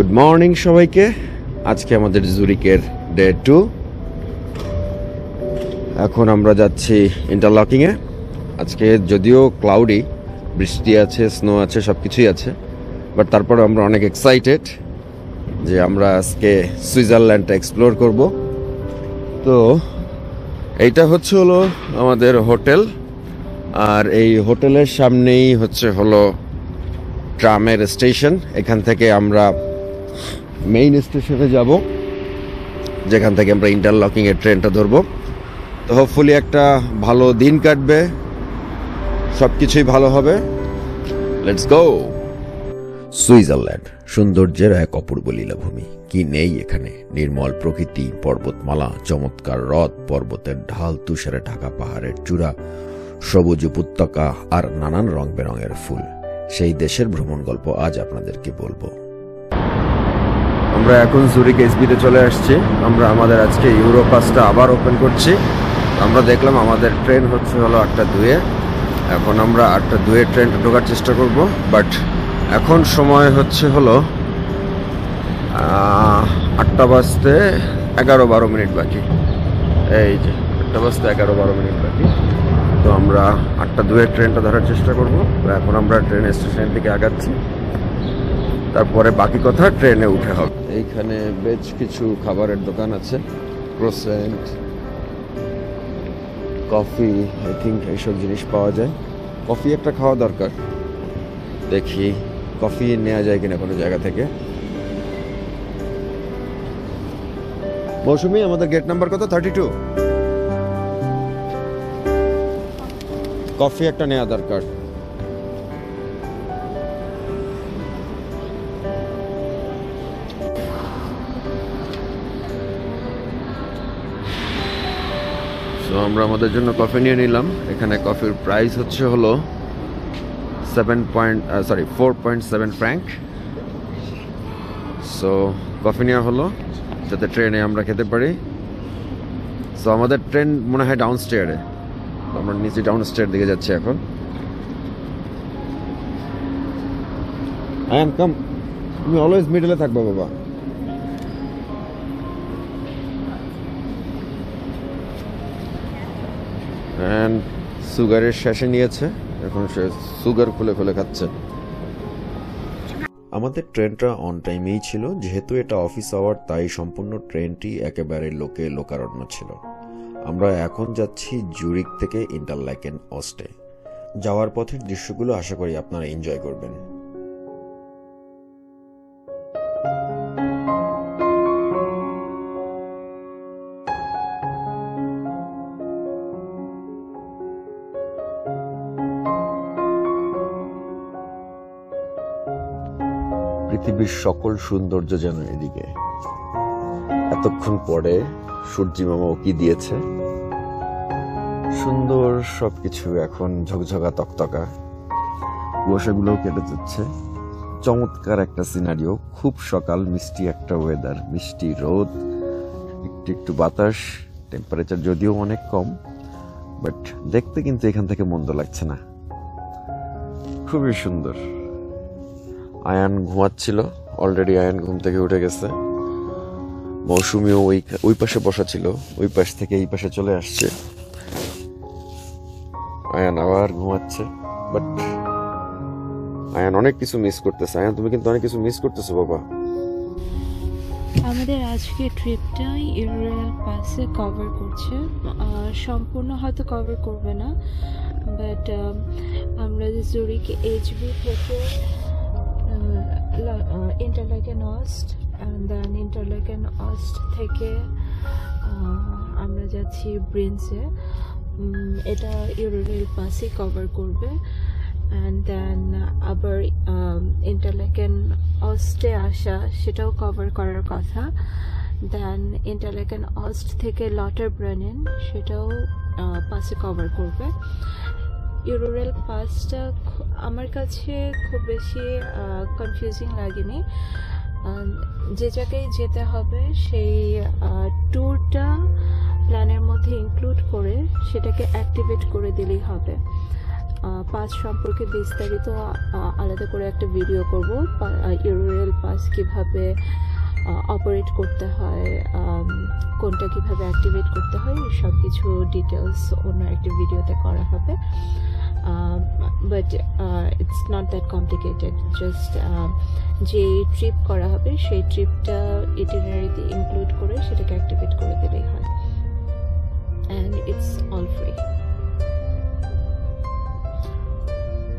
Good morning সবাইকে। আজকে আমাদের জুরিকের ডে 2। এখন আমরা যাচ্ছি ইন্টারলকিংয়ে। আজকে যদিও ক্লাউডি, বৃষ্টি আছে, স্নো আছে, সব কিছুই আছে, বাট তারপরে আমরা অনেক এক্সাইটেড যে আমরা আজকে সুইজারল্যান্ডটা এক্সপ্লোর করব। তো এইটা হলো আমাদের হোটেল, আর এই হোটেলের সামনেই হলো ট্রামের স্টেশন। এখান থেকে আমরা মেইন স্টেশনে যাব, যেখান থেকে আমরা ইন্টারলকিংয়ের ট্রেনটা ধরবো। তো হোপফুলি একটা ভালো দিন কাটবে, সব কিছুই ভালো হবে। Let's go. সুইজারল্যান্ড সৌন্দর্যের এক অপূর্ব লীলাভূমি। কি নেই এখানে! নির্মল প্রকৃতি, পর্বতমালা, চমৎকার হ্রদ, পর্বতের ঢাল, তুষারে ঢাকা পাহাড়ের চূড়া, সবুজ উপত্যকা আর নানান রং বেরঙের ফুল। সেই দেশের ভ্রমণ গল্প আজ আপনাদেরকে বলবো। আমরা এখন জুরিক এসবিতে চলে আসছি। আমরা আমাদের আজকে ইউরোপাসটা আবার ওপেন করছি। আমরা দেখলাম আমাদের ট্রেন হলো 8:02। এখন আমরা 8:02 ট্রেনটা ঢোকার চেষ্টা করব, বাট এখন সময় হলো 8টা বাজতে 11-12 মিনিট বাকি। এই যে 8টা বাজতে 11-12 মিনিট বাকি। তো আমরা 8:02 ট্রেনটা ধরার চেষ্টা করব। তো এখন আমরা ট্রেন স্টেশনের দিকে আগাচ্ছি, তারপরে বাকি কথা ট্রেনে উঠে হবে। এইখানে বেশ কিছু খাবারের দোকান আছে, ক্রোসেন্ট, কফি, আই থিঙ্ক এইসব জিনিস পাওয়া যায়। কফি একটা খাওয়া দরকার, দেখি কফি নেওয়া যায় কিনা কোনো জায়গা থেকে। মৌসুমি, আমাদের গেট নাম্বার কত? 32। কফি একটা নেওয়া দরকার। তো আমরা আমাদের জন্য কফি নিয়ে নিলাম। এখানে কফির প্রাইস হলো 4.7 ফ্র্যাঙ্ক। সো কফি নেওয়া হলো যাতে ট্রেনে আমরা খেতে পারি। সো আমাদের ট্রেন মনে হয় ডাউন স্টেয়ারে, আমরা নিচে ডাউন স্টেয়ার দিকে যাচ্ছি এখন। আয়ান কাম, তুমি অলওয়েজ মিডলে থাকবা বাবা। সুগারের শেষে নিয়েছে, এখন সে সুগার খুলে খুলে খাচ্ছে। আমাদের ট্রেনটা অন টাইমেই ছিল। যেহেতু এটা অফিস আওয়ার, তাই সম্পূর্ণ ট্রেনটি একেবারে লোকারণ্য ছিল। আমরা এখন যাচ্ছি জুরিক থেকে ইন্টারলাকেন অস্টে। যাওয়ার পথের দৃশ্যগুলো আশা করি আপনারা এনজয় করবেন। পৃথিবীর সকল সৌন্দর্য যেন এদিকে। এতক্ষণ পরে সূর্যি মামা উকি দিয়েছে। সুন্দর সবকিছু এখন ঝকঝকা তকতকা, কুয়াশাগুলোও কেটে যাচ্ছে। চমৎকার একটা সিনারিও। খুব সকাল, মিষ্টি একটা ওয়েদার, মিষ্টি রোদ, একটু একটু বাতাস, টেম্পারেচার যদিও অনেক কম, বাট দেখতে কিন্তু এখান থেকে মন্দ লাগছে না। খুবই সুন্দর। আয়ান ঘুমাচ্ছিল, অলরেডি আয়ান ঘুম থেকে উঠে গেছে। মৌসুমিও ওই পাশে বসা ছিল, ওই পাশ থেকে এই পাশে চলে আসছে। আয়ান আবার ঘুমাচ্ছে, বাট আয়ান অনেক কিছু মিস করতেছে। আয়ান, তুমি কিন্তু অনেক কিছু মিস করতেছো বাবা। আমাদের আজকে ট্রিপটা ইউরোরেল পাসে কভার করছে, সম্পূর্ণ হয়তো কভার করবে না, বাট আমরা জুরিক এইচবি থেকে ইন্টারলাকেন অস্ট, দেন ইন্টারলাকেন অস্ট থেকে আমরা যাচ্ছি ব্রিন্সে। এটা ইউরোরেল পাসে কভার করবে, অ্যান্ড দেন আবার ইন্টারলাকেন অস্টে আসা, সেটাও কভার করার কথা। দেন ইন্টারলাকেন অস্ট থেকে লটারব্রানেন, সেটাও পাসে কভার করবে। ইউরোরেল পাসটা আমার কাছে খুব বেশি কনফিউজিং লাগেনি। যে জায়গায় যেতে হবে সেই ট্যুরটা প্ল্যানের মধ্যে ইনক্লুড করে সেটাকে অ্যাক্টিভেট করে দিলেই হবে। পাস সম্পর্কে বিস্তারিত আলাদা করে একটা ভিডিও করব। ইউরোরেল পাস কীভাবে অপারেট করতে হয়, কোনটা কীভাবে অ্যাক্টিভেট করতে হয়, সব কিছু ডিটেলস অন্য একটা ভিডিওতে করা হবে। But it's not that complicated, just যে ট্রিপ করা হবে সেই ট্রিপটা ইটিনারিতে ইনক্লুড করে সেটাকে অ্যাক্টিভেট করে দিলেই হয়, অ্যান্ড ইটস অল ফ্রি।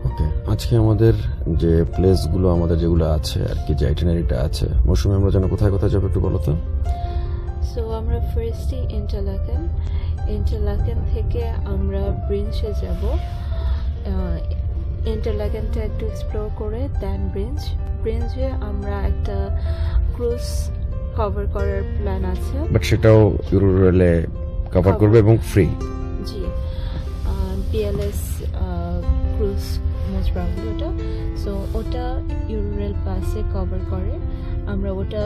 ওকে, আজকে আমাদের যে প্লেসগুলো আমাদের যেগুলো আছে আর কি, যে আইটিনারিটা আছে, মৌসুমে আমরা যেন কোথায় কোথায় যাবো একটু বলো তো। সো আমরা ফার্স্টে ইন্টারলাকেন থেকে আমরা ব্রিঞ্জে যাব। ইন্টারলাকেনটা একটু এক্সপ্লোর করে দেন ব্রিঞ্জে আমরা একটা ক্রুজ কভার করার প্ল্যান আছে, বাট সেটাও ইউরোরেলে কভার করবে এবং ফ্রি। জি, বিএলএস ক্রুজ মোস্ট প্রবাবলি ওটা। সো ওটা ইউরোরেল পাসে কভার করে, আমরা ওটা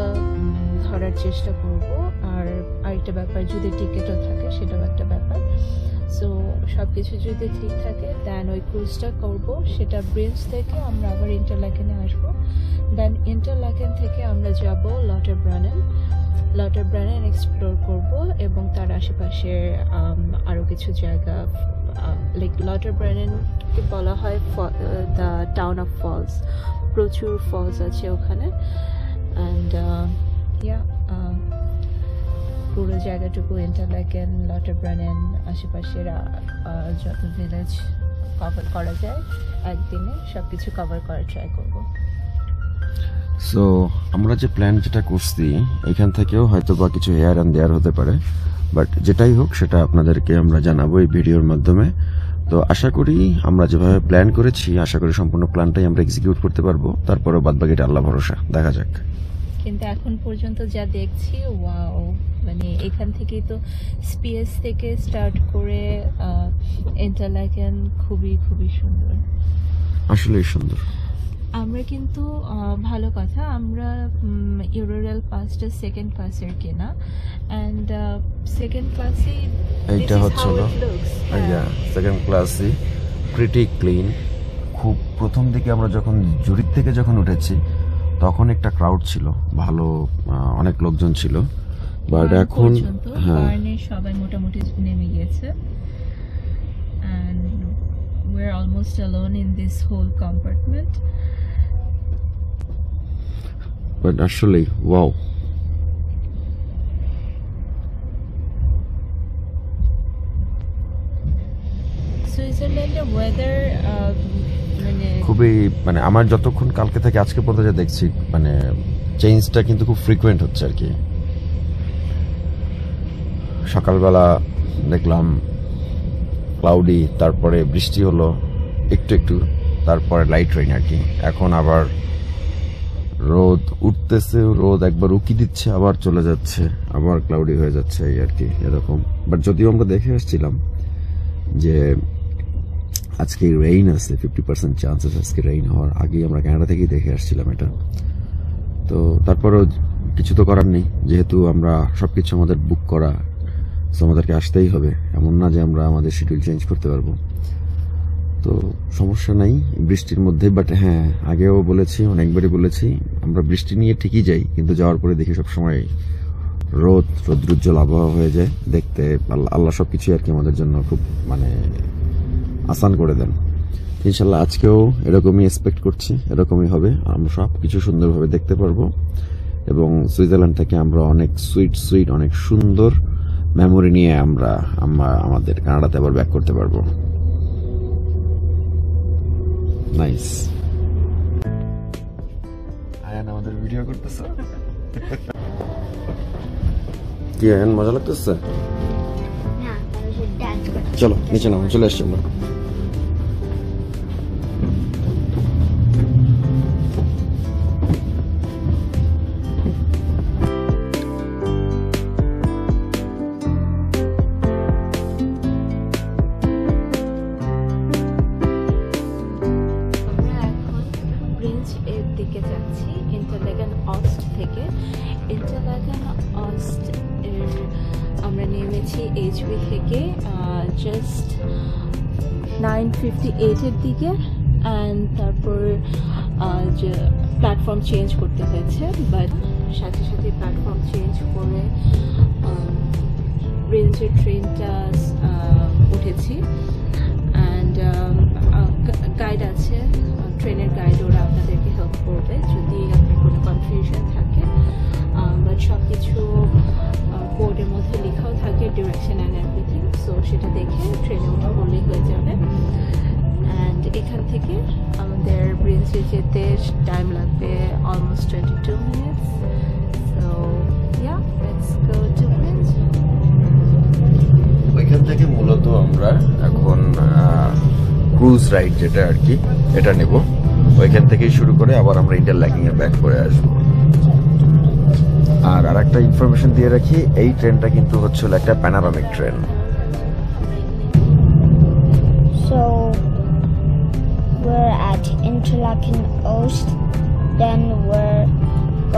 ধরার চেষ্টা করব। আর আরেকটা ব্যাপার, যদি টিকিটও থাকে সেটাও একটা ব্যাপার। সো সব কিছু যদি ঠিক থাকে দেন ওই ক্রুজটা করব। সেটা ব্রিঞ্জ থেকে আমরা আবার ইন্টারলাকেনে আসবো। দেন ইন্টারলাকেন থেকে আমরা যাব লটারব্রানেন এক্সপ্লোর করব এবং তার আশেপাশের আরও কিছু জায়গা, লাইক লটারব্রানেনকে বলা হয় দ্য টাউন অফ ফলস, প্রচুর ফলস আছে ওখানে। অ্যান্ড পুরো জায়গাটুকু ইন্টারলাকেন, লটারব্রানেন, আশেপাশের যত ভিলেজ কভার করা যায় একদিনে সব কিছু কভার করার ট্রাই করব। সো আমরা যে প্ল্যান যেটা করছি এখান থেকেও হয়তো বা কিছু হেয়ার অ্যান্ড দেয়ার হতে পারে, বাট যেটাই হোক সেটা আপনাদেরকে আমরা জানাবো এই ভিডিওর মাধ্যমে। তো আশা করি আমরা যেভাবে প্ল্যান করেছি, আশা করি সম্পূর্ণ প্ল্যানটাই আমরা এক্সিকিউট করতে পারবো। তারপরে বাদবাকিটা আল্লাহ ভরসা, দেখা যাক। কিন্তু এখন পর্যন্ত যা দেখছি, ওয়াও, মানে এখান থেকেই তো স্পিএস থেকে স্টার্ট করে ইন্টারলাকেন খুবই খুবই সুন্দর, আসলেই সুন্দর। আমরা কিন্তু ভালো কথা, আমরা ইউরোরেল পাসটা সেকেন্ড ক্লাসের কেনা, অ্যান্ড সেকেন্ড ক্লাসে এইটা হচ্ছিল সেকেন্ড ক্লাসই, প্রিটি ক্লিন। খুব প্রথম দিকে আমরা যখন জুরিক থেকে যখন উঠেছি তখন একটা ক্রাউড ছিল, ভালো অনেক লোকজন ছিল, বাট এখন হ্যাঁ সবাই মোটামুটি নেমে গিয়েছে। and we're almost alone in this whole compartment. But actually, wow. সুইজারল্যান্ডের ওয়েদার খুবই, মানে আমার যতক্ষণ কালকে থেকে আজকে পর্যন্ত যা দেখছি, মানে চেঞ্জটা কিন্তু খুব ফ্রিকুয়েন্ট হচ্ছে আর কি। সকালবেলা দেখলাম ক্লাউডি, তারপরে বৃষ্টি হলো একটু একটু, তারপরে লাইট রেইন আর কি। এখন আবার রোদ উঠতেছে, রোদ একবার উকি দিচ্ছে, আবার চলে যাচ্ছে, আবার ক্লাউডি হয়ে যাচ্ছে এই আর কি, এরকম। বাট যদিও আমরা দেখে আসছিলাম যে আজকে রেইন আছে, 50% চান্সেস আজকে রেইন হওয়ার, আগেই আমরা কানাডা থেকেই দেখে আসছিলাম এটা। তো তারপরেও কিছু তো করার নেই, যেহেতু আমরা সবকিছু আমাদের বুক করা, সো আমাদেরকে আসতেই হবে, এমন না যে আমরা আমাদের শিডিউল চেঞ্জ করতে পারবো। তো সমস্যা নাই বৃষ্টির মধ্যে। বাট হ্যাঁ, আগেও বলেছি, অনেকবারই বলেছি, আমরা বৃষ্টি নিয়ে ঠিকই যাই, কিন্তু যাওয়ার পরে দেখি সবসময় রৌদ্রোজ্জ্বল আবহাওয়া হয়ে যায়। দেখতে আল্লাহ সবকিছু আর কি আমাদের জন্য খুব মানে আসান করে দেন। ইনশাল্লাহ আজকেও এরকমই এক্সপেক্ট করছি, এরকমই হবে, আমরা সব কিছু সুন্দরভাবে দেখতে পারবো এবং সুইজারল্যান্ড থেকে আমরা অনেক সুইট অনেক সুন্দর মেমোরি নিয়ে আমরা আমাদের কানাডাতে আবার ব্যাক করতে পারবো। নাইস। আয়ান আমাদের ভিডিও করতেছে, কি আয়ান মজা লাগতেছে? চলো নিচে নামো, চলে আসছি আমরা। আমরা নেমেছি এইচবি থেকে জাস্ট 9:58-এর দিকে, অ্যান্ড তারপর যে প্ল্যাটফর্ম চেঞ্জ করতে হয়েছে, বাট সাথে সাথে প্ল্যাটফর্ম চেঞ্জ করে রেঞ্জের ট্রেনটা উঠেছি। অ্যান্ড গাইড আছে, ট্রেনের গাইড, ওরা আপনাদেরকে হেল্প করবে যদি আপনার কোনো কনফিউশন থাকে, বাট সব কিছু বোর্ডের মধ্যে লেখাও থাকে, ডিরেকশন অ্যান্ড এভরিথিং। সো সেটা দেখে ট্রেনে ওঠা বললেই হয়ে যাবে। অ্যান্ড এখান থেকে আমাদের ব্রিঞ্জে যেতে টাইম লাগবে almost 22 minutes. So yeah, let's go to Brinj. ওইখান থেকে মূলত আমরা এখন ক্রুজ রাইড যেটা আর কি এটা নেব। ওইখান থেকেই শুরু করে আবার আমরা ইন্টারল্যাকিং এ ব্যাক করে আসবো। আর আরেকটা ইনফরমেশন দিয়ে রাখি, এই ট্রেনটা কিন্তু হচ্ছিল একটা panoramic train. So we're at Interlaken Oost, then we're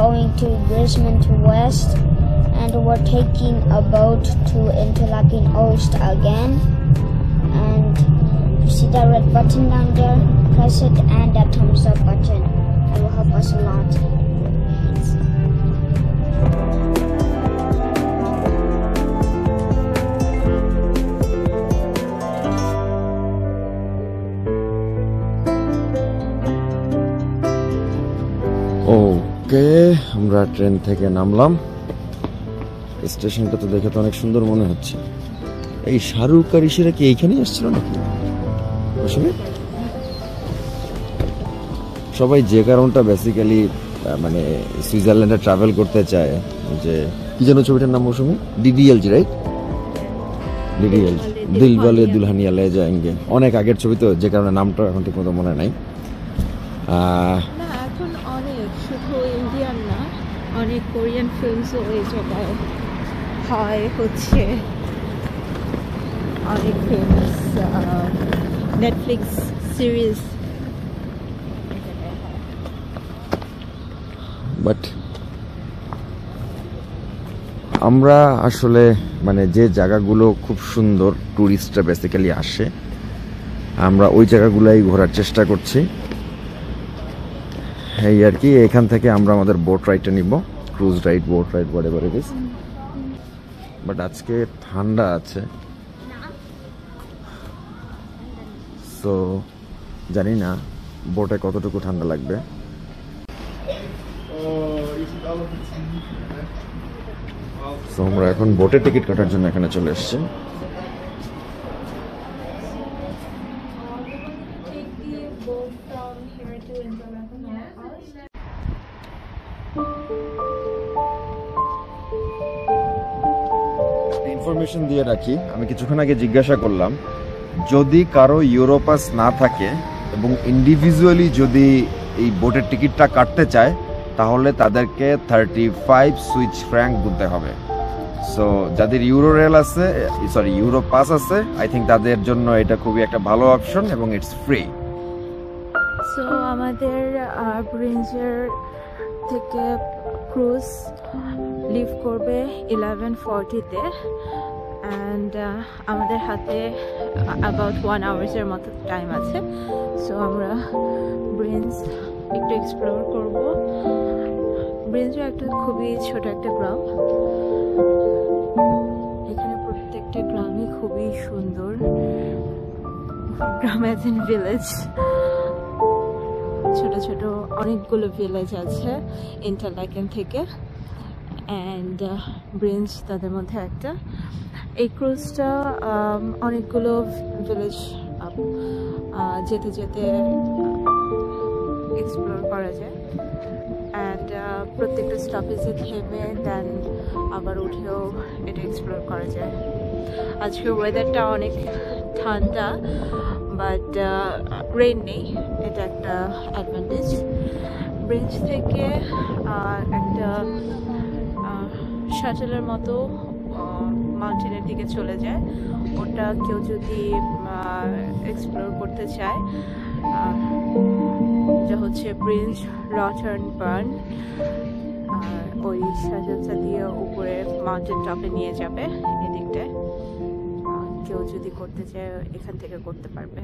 going to Brisbane to West, and we're taking a boat to Interlaken Oost again. And you see that red button down there? Press it and that thumbs up button. That will help us a lot. Thanks. ওকে, আমরা train থেকে নামলাম। স্টেশনটা তো দেখে তো অনেক সুন্দর মনে হচ্ছে। এই শাহরুখ আর ঋষিরা কি এইখানেই আসছিল নাকি? আসলে সবাই যে কারণটা বেসিক্যালি মানে সুইজারল্যান্ডে ট্রাভেল করতে চায়, যে কি যেন ছবিটার নাম Moushumi, DDLJ, right? DDL, Dilwale Dulhania Le যায়েঙ্গে। অনেক আগের ছবি তো, যে কারণে নামটা এখন ঠিক মতো মনে নাই। এখন অনেক, শুধু ইন্ডিয়ান না, অনেক কোরিয়ান ফিল্মসও এই জায়গায় হয়, হচ্ছে অনেক ফেমাস নেটফ্লিক্স সিরিজ। বাট আমরা আসলে মানে যে জায়গাগুলো খুব সুন্দর, ট্যুরিস্টরা বেসিক্যালি আসে, আমরা ওই জায়গাগুলোই ঘোরার চেষ্টা করছি। এই আর কি, এখান থেকে আমরা আমাদের বোট রাইডটা নিব, cruise ride, boat ride, whatever it is. But আজকে ঠান্ডা আছে, সো জানি না বোটে কতটুকু ঠান্ডা লাগবে। সো আমরা এখন বোটের টিকিট কাটার জন্য এখানে চলে এসেছি। ইনফরমেশন দিয়ে রাখি, আমি কিছুক্ষণ আগে জিজ্ঞাসা করলাম, যদি কারো ইউরোপাস না থাকে এবং ইন্ডিভিজুয়ালি যদি এই বোটের টিকিটটা কাটতে চায়, তাহলে তাদেরকে 35 সুইচ ফ্র্যাঙ্ক দিতে হবে। সো যাদের ইউরো রেল আছে, সরি ইউরো পাস আছে, আই থিঙ্ক তাদের জন্য এটা খুবই একটা ভালো অপশন এবং ইটস ফ্রি। সো আমাদের ব্রিঞ্জের থেকে ক্রুজ লিভ করবে 11:40-তে, অ্যান্ড আমাদের হাতে অ্যাবাউট 1 আওয়ার্সের মতো টাইম আছে। সো আমরা ব্রিঞ্জ একটু এক্সপ্লোর করব। ব্রিঞ্জও একটা খুবই ছোট একটা গ্রাম, এখানে প্রত্যেকটা গ্রামই খুবই সুন্দর। গ্রাম অ্যাজ ইন ভিলেজ, ছোট ছোট অনেকগুলো ভিলেজ আছে ইন্টারল্যাকেন থেকে, অ্যান্ড ব্রিঞ্জ তাদের মধ্যে একটা। এই ক্রুজটা অনেকগুলো ভিলেজ যেতে যেতে এক্সপ্লোর করা যায়, অ্যান্ড প্রত্যেকটা স্টপেজে থেমে দেন আবার উঠেও এটা এক্সপ্লোর করা যায়। আজকের ওয়েদারটা অনেক ঠান্ডা, বাট রেইন নেই, এটা একটা অ্যাডভান্টেজ। ব্রিঞ্জ থেকে একটা শাটেলের মতো মাউন্টেনের দিকে চলে যায়, ওটা কেউ যদি এক্সপ্লোর করতে চায়, যা হচ্ছে ব্রিঞ্জ রটার্ন বার্ন, ওই শাটেলটা দিয়ে উপরে মাউন্টেন টপে নিয়ে যাবে এদিকটায়। কেউ যদি করতে চায় এখান থেকে করতে পারবে।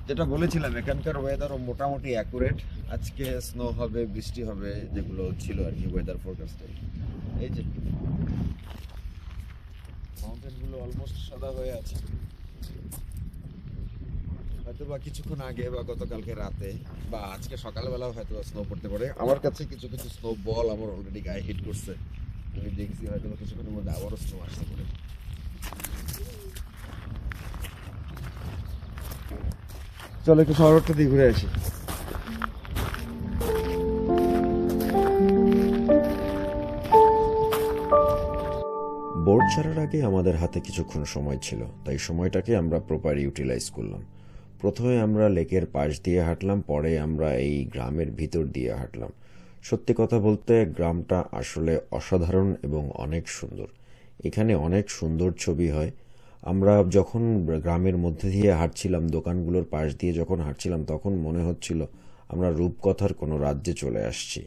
যেটা বলেছিলাম এখানকার ওয়েদারও মোটামুটি অ্যাকুরেট। আজকে স্নো হবে, বৃষ্টি হবে, যেগুলো ছিল আর কি ওয়েদার ফোরকাস্টে। এই যে মাউন্টেনগুলো অলমোস্ট সাদা হয়ে আছে, হয়তো বা কিছুক্ষণ আগে বা গতকালকে রাতে বা আজকে সকালবেলাও হয়তো স্নো পড়তে পারে। আমার কাছে কিছু কিছু স্নো বল আমার অলরেডি গায়ে হিট করছে, আমি দেখছি হয়তো কিছুক্ষণের মধ্যে আবারও স্নো আসতে পারে। চলো একটু শহরটা দিয়ে ঘুরে আসি। বোর্ড ছাড়ার আগে আমাদের হাতে কিছুক্ষণ সময় ছিল, তাই সময়টাকে আমরা প্রপার ইউটিলাইজ করলাম। প্রথমে আমরা লেকের পাশ দিয়ে হাঁটলাম, পরে আমরা এই গ্রামের ভিতর দিয়ে হাঁটলাম। সত্যি কথা বলতে গ্রামটা আসলে অসাধারণ এবং অনেক সুন্দর। এখানে অনেক সুন্দর ছবি হয়। আমরা যখন গ্রামের মধ্যে দিয়ে হাঁটছিলাম, দোকানগুলোর পাশ দিয়ে যখন হাঁটছিলাম, তখন মনে হচ্ছিল আমরা রূপকথার কোনো রাজ্যে চলে আসছি।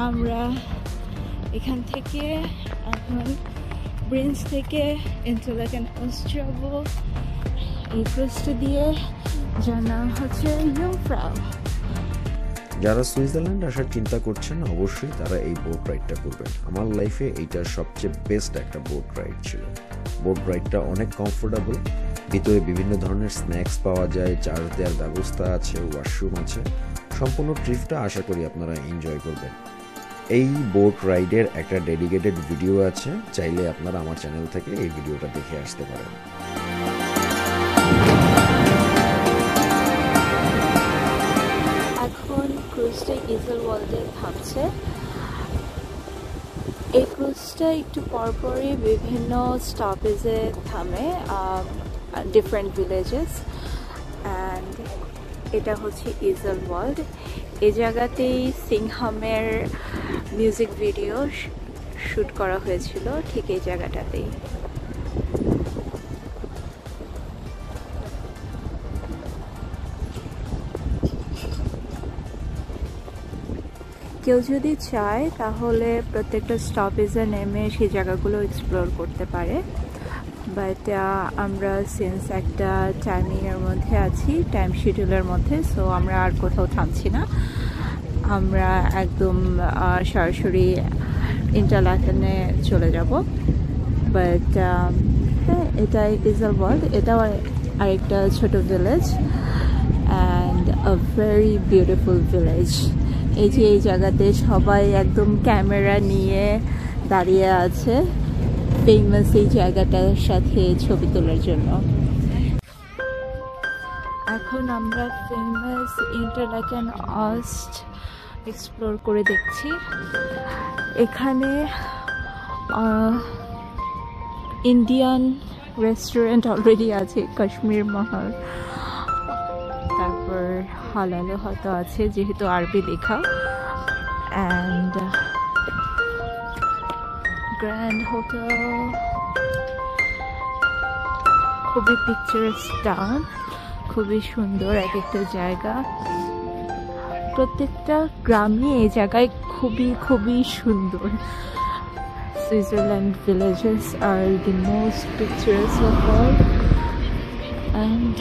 আমরা এখান থেকে এখন ব্রিঞ্জ থেকে ইন্টারলাকেন ওস্ট যাব। এই ক্রুজটা দিয়ে যার নাম হচ্ছে ইউংফ্রাউ। যারা সুইজারল্যান্ড আসার চিন্তা করছেন অবশ্যই তারা এই বোট রাইডটা করবেন। আমার লাইফে এইটা সবচেয়ে বেস্ট একটা বোট রাইড ছিল। বোট রাইডটা অনেক কমফোর্টেবল, ভিতরে বিভিন্ন ধরনের স্ন্যাক্স পাওয়া যায়, চার্জ দেওয়ার ব্যবস্থা আছে, ওয়াশরুম আছে। সম্পূর্ণ ট্রিপটা আশা করি আপনারা এনজয় করবেন। এই বোট রাইডের একটা ডেডিকেটেড ভিডিও আছে, চাইলে আপনারা আমার চ্যানেল থেকে এই ভিডিওটা দেখে আসতে পারেন। এখন ক্রুজটা ইজেল ওয়ার্ল্ডে থামছে। এই ক্রুজটা একটু পরপরই বিভিন্ন স্টপেজে থামে, ডিফারেন্ট ভিলেজেস। অ্যান্ড এটা হচ্ছে ইজেল ওয়ার্ল্ড। এই জায়গাতেই সিংহামের মিউজিক ভিডিও শ্যুট করা হয়েছিল, ঠিক এই জায়গাটাতেই। কেউ যদি চায় তাহলে প্রত্যেকটা স্টপেজে নেমে সেই জায়গাগুলো এক্সপ্লোর করতে পারে, বাট আমরা সিন্স একটা টাইমিংয়ের মধ্যে আছি, টাইম শিডিউলের মধ্যে, সো আমরা আর কোথাও থামছি না। আমরা একদম সরাসরি ইন্টারলাকেনে চলে যাব। বাট হ্যাঁ, এটাই ইজেল ওয়ার্ল্ড। এটাও আরেকটা ছোট village and a very beautiful village. এই যে এই জায়গাতে সবাই একদম ক্যামেরা নিয়ে দাঁড়িয়ে আছে ফেমাস এই জায়গাটার সাথে ছবি তোলার জন্য। এখন আমরা ফেমাস ইন্টারলাকেন ওস্ট এক্সপ্লোর করে দেখছি। এখানে ইন্ডিয়ান রেস্টুরেন্ট অলরেডি আছে, কাশ্মীর মহল, তারপর হালালও হয়তো আছে যেহেতু আরবি লেখা, অ্যান্ড গ্র্যান্ড হোটেল। খুবই পিকচারাস টাউন, খুবই সুন্দর এক একটা জায়গা। প্রত্যেকটা গ্রামই এই জায়গায় খুবই খুবই সুন্দর। Switzerland villages are the most picturesque of all, and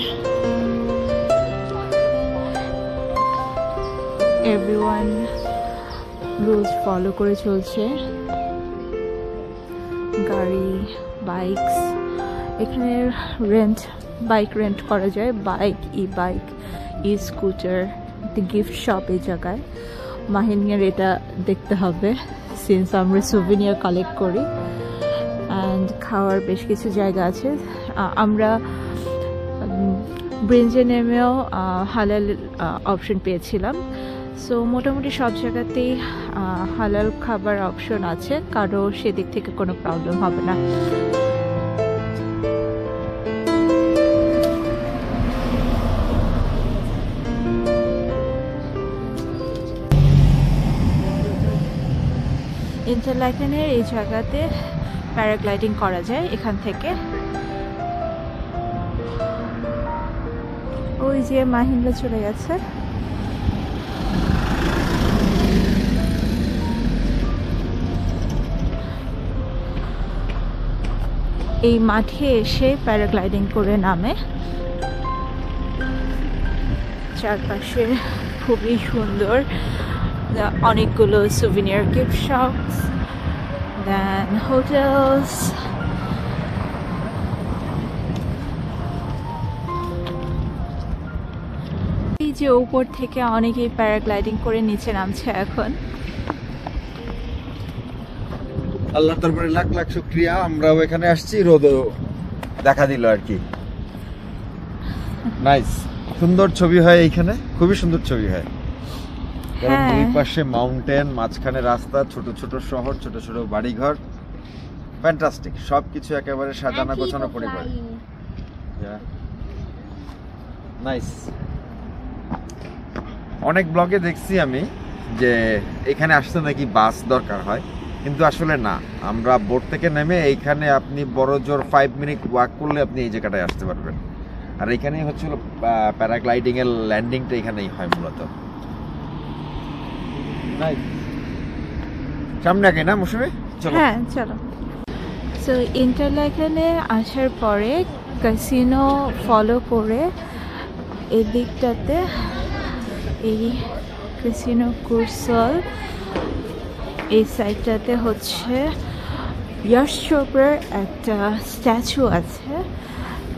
everyone rules follow করে চলছে। গাড়ি, বাইকস, এখানে বাইক রেন্ট করা যায়, বাইক, ই বাইক, ই স্কুটার। গিফট শপ এই জায়গায়, মাহিনের এটা দেখতে হবে সিন্স আমরা সুভিনিয়ার কালেক্ট করি। অ্যান্ড খাওয়ার বেশ কিছু জায়গা আছে। আমরা ব্রিঞ্জে নেমেও হালাল অপশন পেয়েছিলাম। সো মোটামুটি সব জায়গাতেই হালাল খাবার অপশন আছে, কারো সেদিক থেকে কোনো প্রবলেম হবে না। ইন্টারল্যাকেনের এই জায়গাতে প্যারাগ্লাইডিং করা যায় এখান থেকে। ওই যে মাহিন্দ্রা চলে গেছে। এই মাঠে এসে প্যারাগ্লাইডিং করে নামে। চারপাশে খুবই সুন্দর, অনেকগুলো সুভিনিয়ার গিফট শপস, দেন হোটেলস। এই যে উপর থেকে অনেকেই প্যারাগ্লাইডিং করে নিচে নামছে এখন। আল্লাহ তারপরে লাখ লাখ শুকরিয়া, আমরাও এখানে আসছি, রোদও দেখা দিল আর কি। নাইস, সুন্দর ছবি হয় এইখানে, খুবই সুন্দর ছবি হয়। দুই পাশে মাউন্টেন, মাঝখানে রাস্তা, ছোট ছোট শহর, ছোট ছোট বাড়িঘর, ফ্যান্টাস্টিক, সবকিছু একেবারে সাজানো গোছানো পরিবার। নাইস। অনেক ব্লগে দেখছি আমি যে এখানে আসতে নাকি বাস দরকার হয়, কিন্তু আসলে না। আমরা বোট থেকে নেমে এইখানে আপনি বড় জোর 5 মিনিট ওয়াক করলে আপনি এই জায়গাটায় আসতে পারবেন। আর এখানেই হচ্ছিল প্যারাগ্লাইডিং এর ল্যান্ডিংটা এখানেই হয় মূলত। সামনে আগে না মৌসুমী, চলো। হ্যাঁ চলো। সো ইন্টারল্যাকেনে আসার পরে ক্যাসিনো ফলো করে এই দিকটাতে এই ক্যাসিনো কুরসল, এই সাইডটাতে হচ্ছে ইয়াশ চোপড়ার একটা স্ট্যাচু আছে।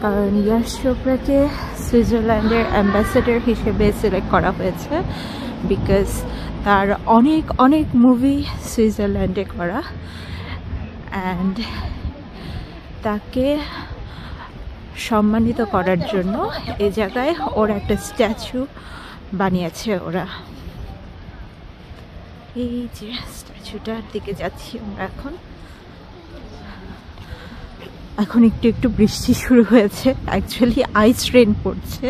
কারণ ইয়াশ চোপড়াকে সুইজারল্যান্ডের অ্যাম্বাসেডর হিসেবে সিলেক্ট করা হয়েছে, বিকজ তার অনেক অনেক মুভি সুইজারল্যান্ডে করা, অ্যান্ড তাকে সম্মানিত করার জন্য এই জায়গায় ওর একটা স্ট্যাচু বানিয়েছে ওরা। এই যে স্ট্যাচুটার দিকে যাচ্ছি আমরা এখন। এখন একটু একটু বৃষ্টি শুরু হয়েছে, অ্যাকচুয়ালি আইস রেন পড়ছে,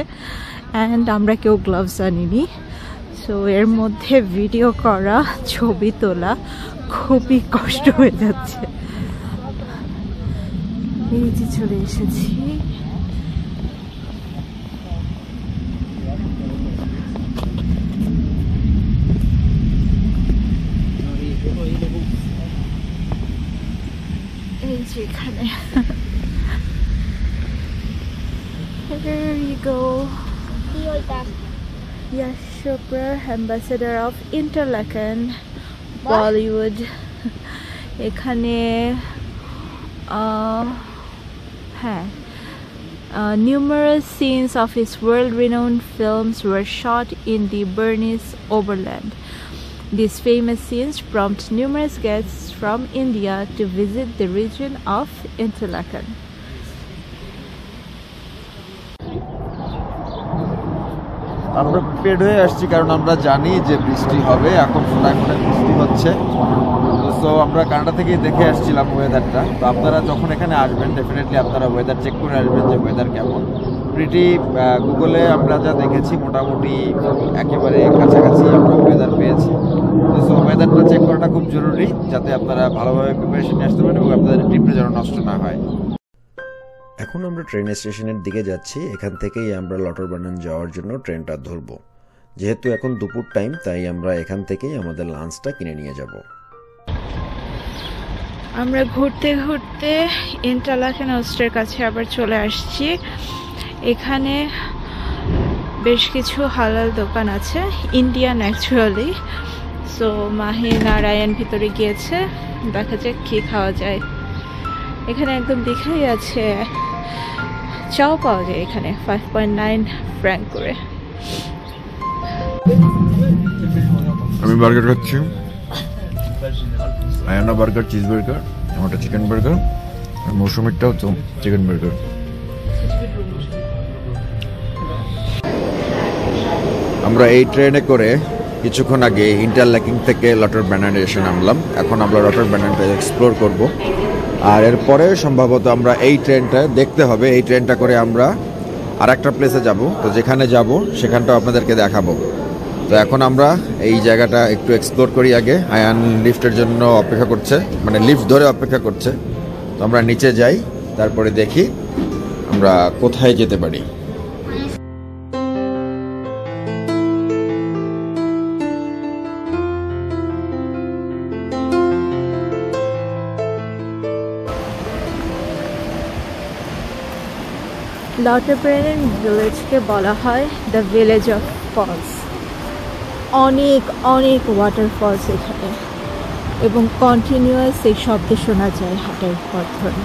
অ্যান্ড আমরা কেউ গ্লাভস আনিনি। সো এর মধ্যে ভিডিও করা, ছবি তোলা খুবই কষ্ট হয়ে যাচ্ছে। এই যে চলে এসেছি। এই যে এখানে। There you go. Yash Chopra, Ambassador of Interlaken, Bollywood. এখানে numerous scenes of his world-renowned films were shot in the Bernese Oberland. These famous scenes prompt numerous guests from India to visit the region of Interlaken. আমরা prepared হয়ে আসছি, কারণ আমরা জানি যে বৃষ্টি হবে। এখন বৃষ্টি হচ্ছে, সো আমরা কানাডা থেকেই দেখে আসছিলাম ওয়েদারটা। তো আপনারা যখন এখানে আসবেন ডেফিনেটলি আপনারা ওয়েদার চেক করে আসবেন যে ওয়েদার কেমন। প্রিটি গুগলে আমরা যা দেখেছি মোটামুটি একেবারে কাছাকাছি আমরা ওয়েদার পেয়েছি। তো সো ওয়েদারটা চেক করাটা খুব জরুরি, যাতে আপনারা ভালোভাবে প্রিপারেশন নিয়ে আসতে পারেন এবং আপনাদের ট্রিপটা যেন নষ্ট না হয়। এখন আমরা ট্রেন স্টেশনের দিকে যাচ্ছি। এখান থেকেই আমরা লটারবার্নন যাওয়ার জন্য ট্রেনটা ধরবো। যেহেতু এখন দুপুর টাইম, তাই আমরা এখান থেকেই আমাদের লাঞ্চটা কিনে নিয়ে যাব। আমরা ঘুরতে ঘুরতে ইন্টারলাকেন ওস্টের কাছে আবার চলে আসছি। এখানে বেশ কিছু হালাল দোকান আছে, ইন্ডিয়ান অ্যাকচুয়ালি। সো মাহিন আর আয়ান ভিতরে গিয়েছে, দেখা যাক কি খাওয়া যায়। এখানে একদম দেখাই আছে চাও পাওয়া যায় এখানে 5.9 ফ্র্যাঙ্ক করে। আমি বার্গার খাচ্ছি, আয়ানা বার্গার, চিজ বার্গার, আমারটা চিকেন বার্গার, আর মৌসুমিরটাও তো চিকেন বার্গার। আমরা এই ট্রেনে করে কিছুক্ষণ আগে ইন্টারল্যাকিং থেকে লটারবার্ননে এসে নামলাম। এখন আমরা লটারবার্ননটা এক্সপ্লোর করব, আর এরপরে সম্ভবত আমরা এই ট্রেনটা দেখতে হবে। এই ট্রেনটা করে আমরা আর একটা প্লেসে যাব, তো যেখানে যাব সেখানটাও আপনাদেরকে দেখাবো। তো তো এখন আমরা এই জায়গাটা একটু এক্সপ্লোর করি। আগে আয়ান লিফটের জন্য অপেক্ষা করছে, মানে লিফট ধরে অপেক্ষা করছে। তো আমরা নিচে যাই, তারপরে দেখি আমরা কোথায় যেতে পারি। লটারব্রেনেন ভিলেজকে বলা হয় দ্য ভিলেজ অফ ফলস। অনেক অনেক ওয়াটারফলস এখানে, এবং কন্টিনিউয়াস এই শব্দ শোনা যায় হাঁটার পথ ধরে।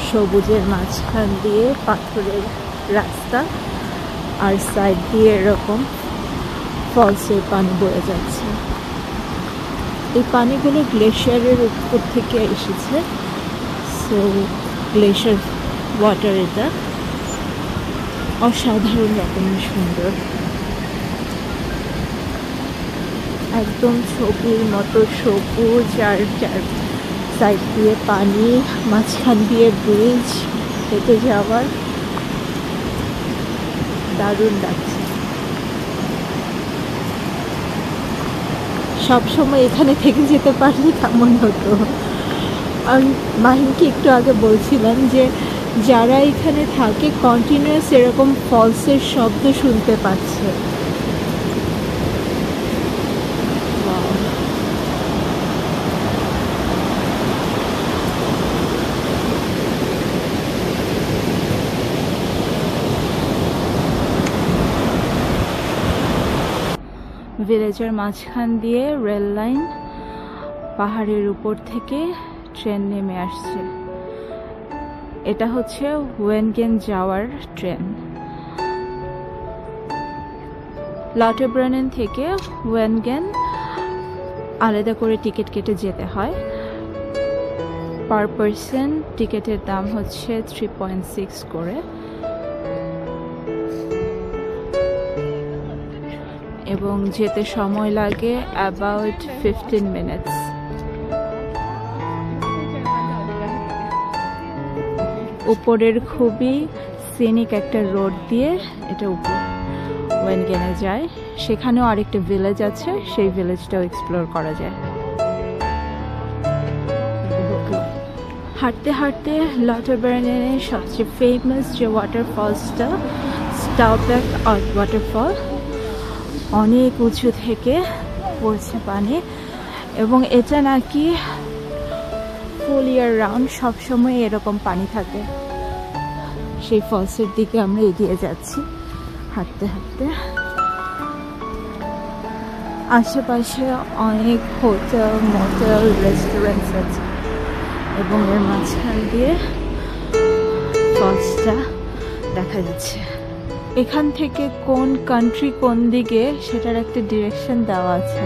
সবুজের মাঝখান দিয়ে পাথরের রাস্তা, আর সাইড দিয়ে এরকম ফলসের পানি বয়ে যাচ্ছে। এই পানিগুলো গ্লেশিয়ারের উপর থেকে এসেছে, সো গ্লেশিয়ার ওয়াটার। এটা অসাধারণ রকমের সুন্দর, একদম ছবির মতো সবুজ, আর চার সাইড দিয়ে পানি, মাঝখান দিয়ে ব্রিজ, হেঁটে যাওয়ার দারুণ লাগছে। সবসময় এখানে থেকে যেতে পারলে কেমন হতো। আমি মাহিনকে একটু আগে বলছিলাম যে যারা এখানে থাকে কন্টিনিউয়াস এরকম ফলসের শব্দ শুনতে পাচ্ছে। ভিলেজের মাঝখান দিয়ে রেল লাইন, পাহাড়ের উপর থেকে ট্রেন নেমে আসছে। এটা হচ্ছে ওয়েনগেন যাওয়ার ট্রেন। লটারব্রেনেন থেকে ওয়েনগেন আলাদা করে টিকিট কেটে যেতে হয়। পার পারসন টিকিটের দাম হচ্ছে 3.6 করে, এবং যেতে সময় লাগে অ্যাবাউট 15 মিনিটস। উপরের খুবই সিনিক একটা রোড দিয়ে এটা উপর ওয়েনগেনে যায়। সেখানেও আরেকটা ভিলেজ আছে, সেই ভিলেজটাও এক্সপ্লোর করা যায়। হাঁটতে হাঁটতে লটারব্রেনেনের সবচেয়ে ফেমাস যে ওয়াটারফলসটা, স্টাউবেক ওয়াটারফল, অনেক উঁচু থেকে পড়ছে পানি, এবং এটা নাকি ফুল ইয়ার রাউন্ড সবসময় এরকম পানি থাকে। সেই ফলসের দিকে আমরা এগিয়ে যাচ্ছি হাঁটতে হাঁটতে। আশেপাশে অনেক হোটেল, মোটেল, রেস্টুরেন্টস আছে, এবং এর মাঝখান দিয়ে ফলসটা দেখা যাচ্ছে। এখান থেকে কোন কান্ট্রি কোন দিকে সেটার একটা ডিরেকশন দেওয়া আছে।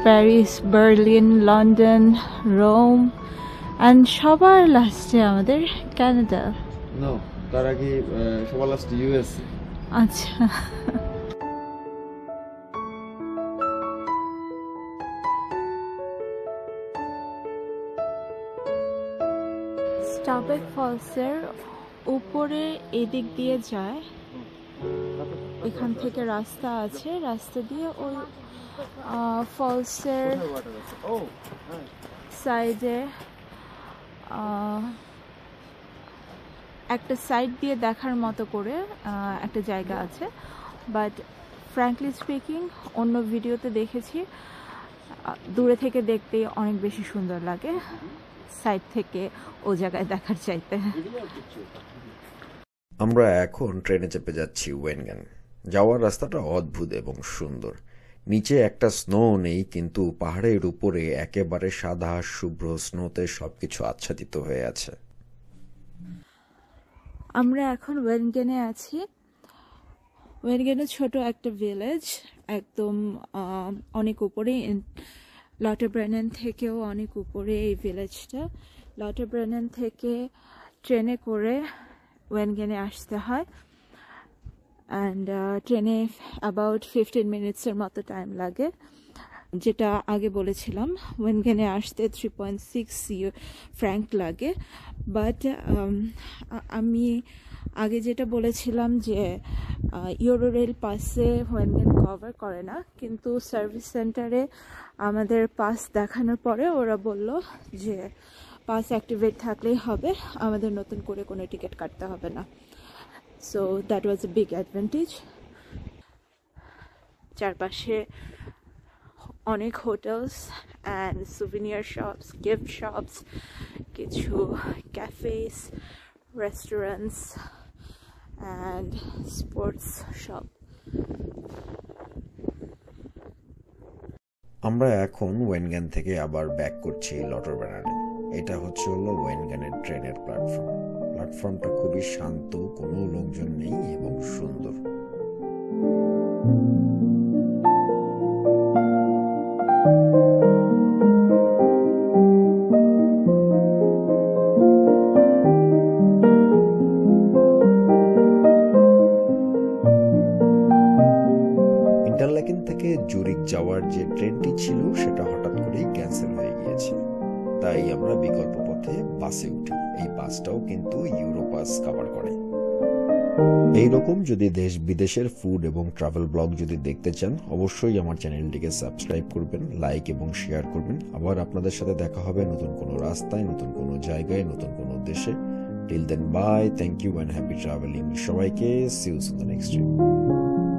Paris, Berlin, London, Rome, and সবার লাস্টে আমাদের কানাডা। তার আগে সবার লাস্টে ইউএস। আচ্ছা, স্টাউবেক ফলসের উপরে এদিক দিয়ে যায়, এখান থেকে রাস্তা আছে, রাস্তা দিয়ে ওই ফলসের সাইডে একটা সাইড দিয়ে দেখার মতো করে একটা জায়গা আছে। বাট ফ্র্যাঙ্কলি স্পিকিং, অন্য ভিডিওতে দেখেছি দূরে থেকে দেখতে অনেক বেশি সুন্দর লাগে সাইড থেকে ও জায়গায় দেখার চাইতে। আমরা এখন ট্রেনে চেপে যাচ্ছি ওয়েনগেন। যাওয়ার রাস্তাটা অদ্ভুত এবং সুন্দর। নিচে একটা স্নো নেই, কিন্তু পাহাড়ের উপরে একেবারে সাদা শুভ্র স্নোতে সবকিছু আচ্ছাদিত হয়ে আছে। আমরা এখন ওয়েনগেনে আছি। ওয়েনগেনে ছোট একটা ভিলেজ, একদম অনেক উপরে, লটারব্রেনেন থেকেও অনেক উপরে এই ভিলেজটা। লটারব্রেনেন থেকে ট্রেনে করে ওয়েনগেনে আসতে হয়, অ্যান্ড ট্রেনে অ্যাবাউট 15 মিনিটসের মতো টাইম লাগে। যেটা আগে বলেছিলাম, ওয়েনগেনে আসতে 3.6 ফ্র্যাঙ্ক লাগে, বাট আমি আগে যেটা বলেছিলাম যে ইউরোরেল পাসে ওয়েনগেন কভার করে না, কিন্তু সার্ভিস সেন্টারে আমাদের পাস দেখানোর পরে ওরা বলল যে পাস অ্যাক্টিভেট থাকলেই হবে, আমাদের নতুন করে কোনো টিকিট কাটতে হবে না। So that was a big advantage. চারপাশে অনেক hotels and souvenir shops, gift shops, কিছু ক্যাফেস, রেস্টুরেন্টস অ্যান্ড স্পোর্টস শপ। আমরা এখন ওয়েনগান থেকে আবার ব্যাক করছি লটরব্যানারে। এটা হচ্ছে হলো ওয়েনগানের ট্রেনের প্ল্যাটফর্মটা খুবই শান্ত, কোনো লোকজন নেই এবং সুন্দর। ইন্টারলাকেন থেকে জুরিক যাওয়ার যে ট্রেনটি ছিল সেটা হঠাৎ করেই ক্যান্সেল হয়ে গিয়েছে, তাই আমরা বিকল্প পথে বাসে উঠি। এই বাসটাও কিন্তু ইউরোপাস কভার করে। এইরকম যদি দেশ বিদেশের ফুড এবং ট্রাভেল ব্লগ যদি দেখতে চান, অবশ্যই আমার চ্যানেলটিকে সাবস্ক্রাইব করবেন, লাইক এবং শেয়ার করবেন। আবার আপনাদের সাথে দেখা হবে নতুন কোনো রাস্তায়, নতুন কোনো জায়গায়, নতুন কোনো দেশে। Till then bye, thank you and happy travelling সবাইকে। See you in the next trip.